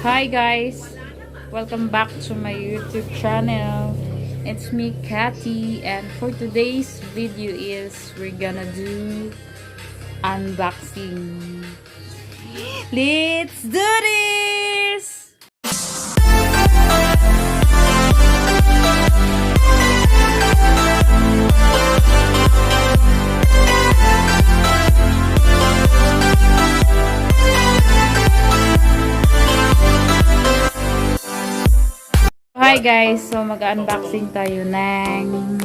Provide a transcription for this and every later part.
Hi guys, welcome back to my YouTube channel. It's me, Cathy, and for today's video is we're gonna do unboxing. Let's do this! Hi guys, so mag-unboxing tayo ng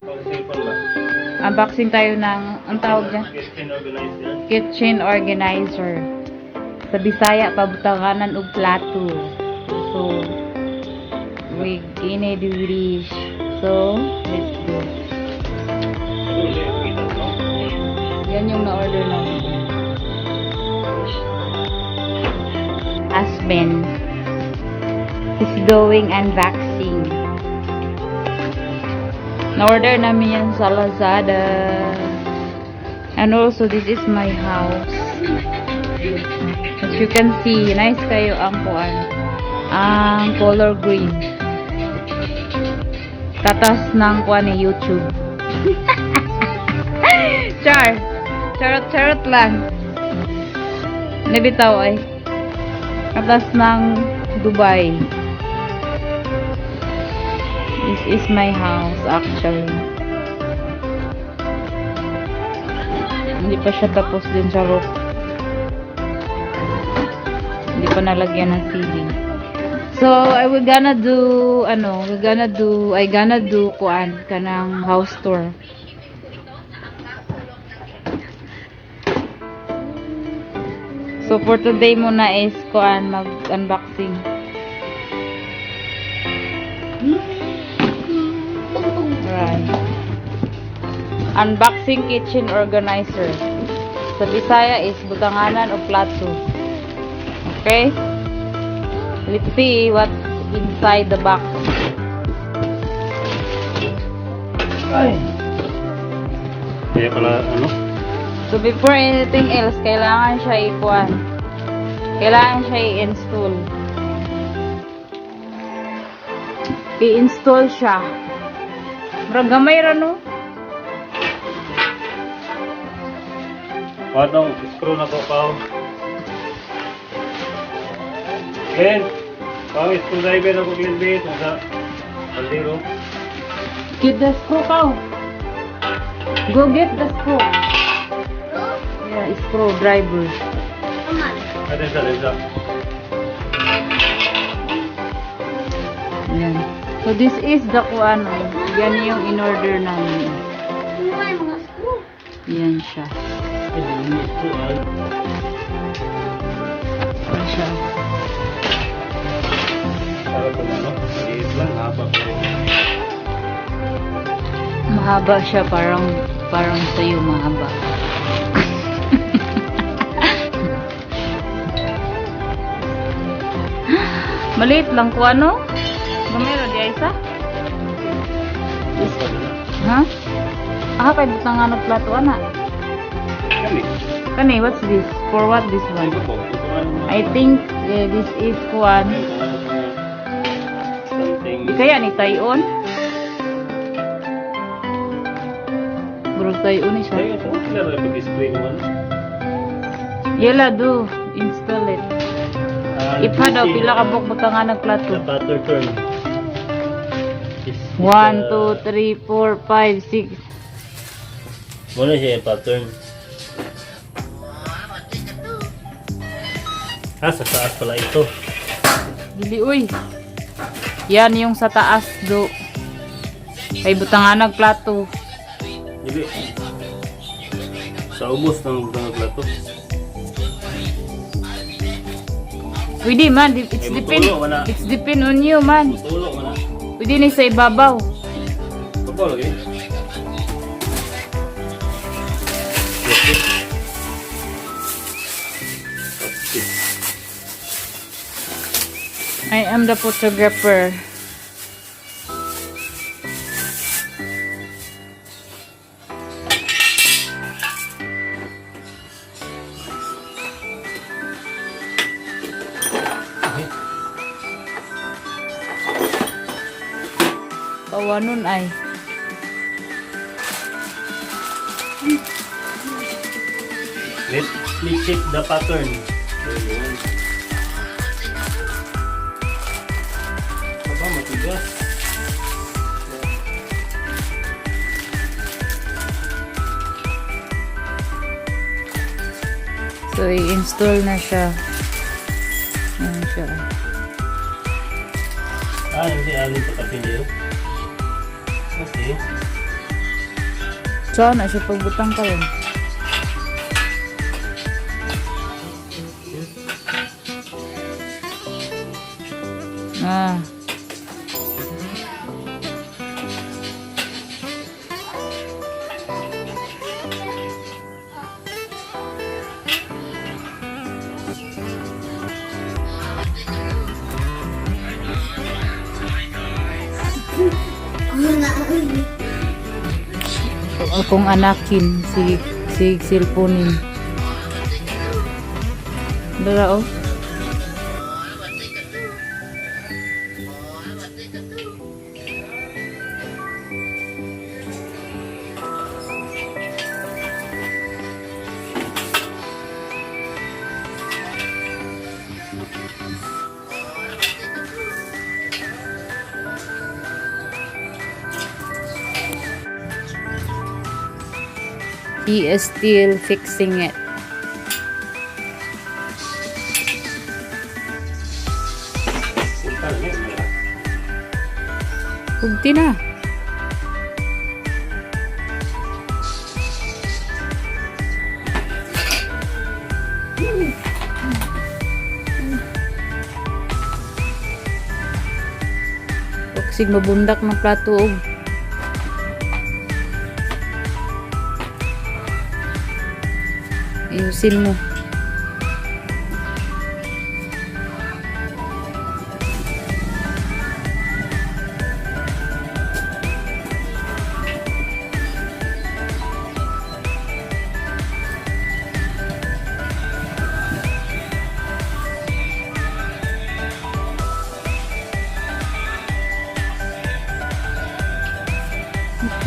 ang tawag niya kitchen organizer. Sa Bisaya pabutanganan og plato. So we gonna do this. So let's go. Yan yung na-order namin. Husband is doing unboxing. Na-order namin yan sa Lazada. And also, this is my house. As you can see, nice kayo ang kuan. Ang color green. Tatas ng kuan ni YouTube. Charot lang. Nabitaw ay. Tatas ng Dubai. This is my house actually. Hindi pa siya tapos din sa roof. Hindi pa nalagyan ng ceiling. So, I gonna do kuan kanang house tour. So, for today muna is kuan mag-unboxing. Right. Unboxing kitchen organizer. Sa Bisaya is butanganan o plato. Okay? Let's see what's inside the box. Ay. Kaya pala ano? So before anything else, kailangan siya i-kuan. Kailangan siya i-install. I-install siya. Murag gamay ra no? Padong screw na ko pao. Then, pao screwdriver na ko gilbit sa kaldero. Get the screw pao. Go get the screw. Yeah, screwdriver. Ada sa. Ayan. So this is the kuan. Yan yung in-order namin. Yan siya. Yan siya. Para ko ano? Maliit lang haba pa rin. Mahaba siya, parang sa'yo mahaba. Maliit lang ko ano? Gamero di ay isa? Ha? Ah, kay butang ano plato ana. Kani, what's this? For what this one? I think this is kuan. Di kaya ni tayon? Bro tayon ni siya. Yela do install it. Ipa daw pila ka buk butangan ng plato. Pattern turn. 1, 2, 3, 4, 5, 6. Muna siya yung pattern. Sa taas pala ito. Dili uy. Yan yung sa taas do. Kay butangan ng plato. Dili. Sa ubos ng plato. Pwede man, it's depend on you man. Tulog man. Pwede ni sa ibabaw. Pagpalo lagi. I am the photographer. Kawanon ay. Let's check the pattern. Ayun. Aba, matigas. So, i-install na siya. Ayan siya. Hindi alin pa kapinil. Okay. So, na siya pagbutang ka rin. Ah. Akong anakin si cellphone. Dara oh. He is still fixing it. Bugti na. Huwag mabundak ng plato og. Ayusin mo.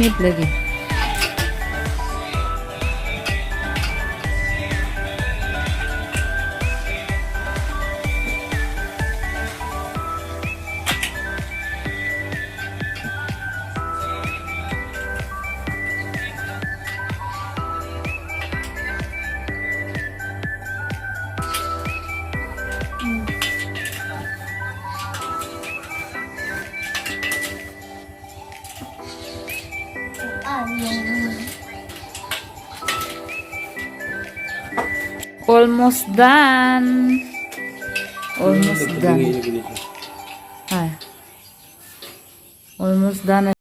Nip lagi. Almost done. Almost done. Ay. Almost done.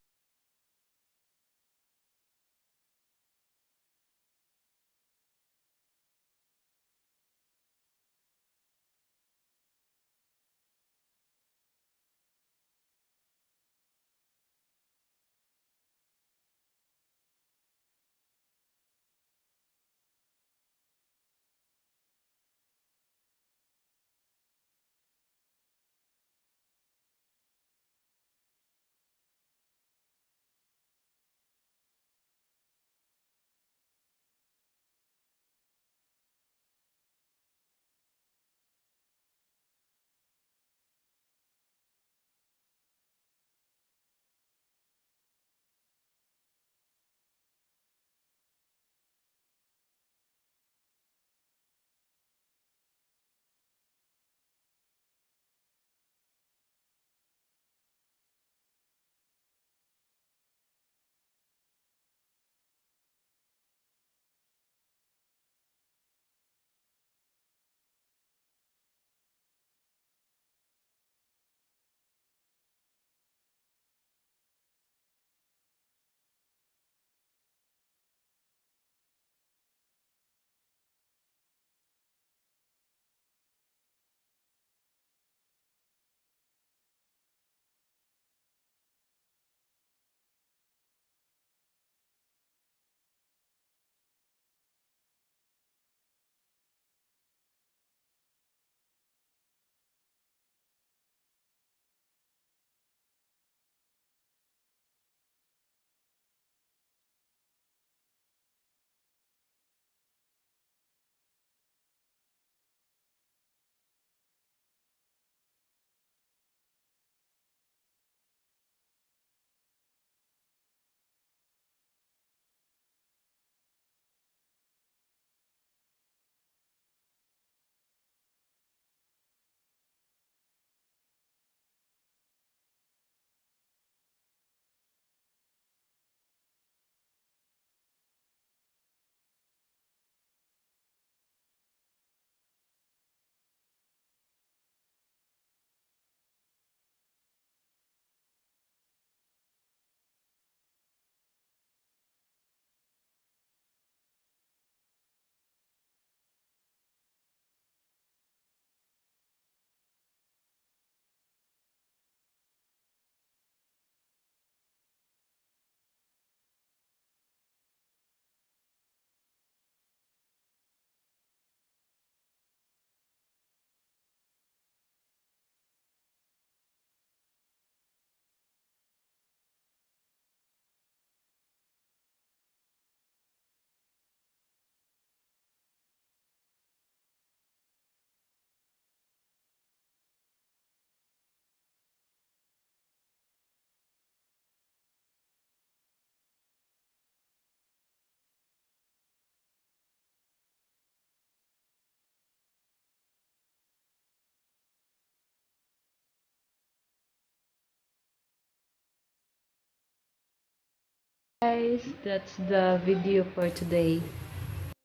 Guys, that's the video for today.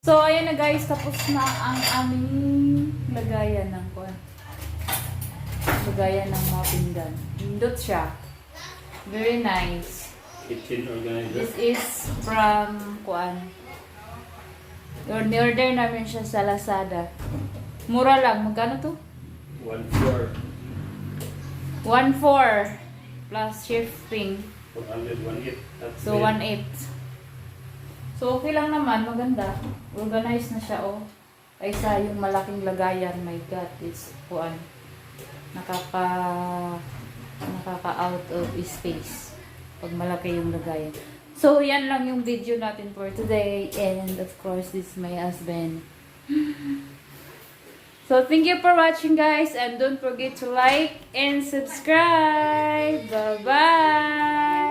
So, ayan na guys, tapos na ang aming lagayan ng kuwan. Lagayan ng mga pinggan. Hindot siya. Very nice. Kitchen organizer. This is from kuwan. Order namin siya sa Lazada. Mura lang. Magkano to? 1/4. 1.4 plus shipping. 400, 1/8. That's So, it. 1.8. So, okay lang naman. Maganda. Organized na siya, oh. Kaysa yung malaking lagayan. My God, it's kuan. Nakaka-out of space. Pag malaki yung lagayan. So, yan lang yung video natin for today. And, of course, this is my husband. So, thank you for watching, guys. And don't forget to like and subscribe. Bye-bye!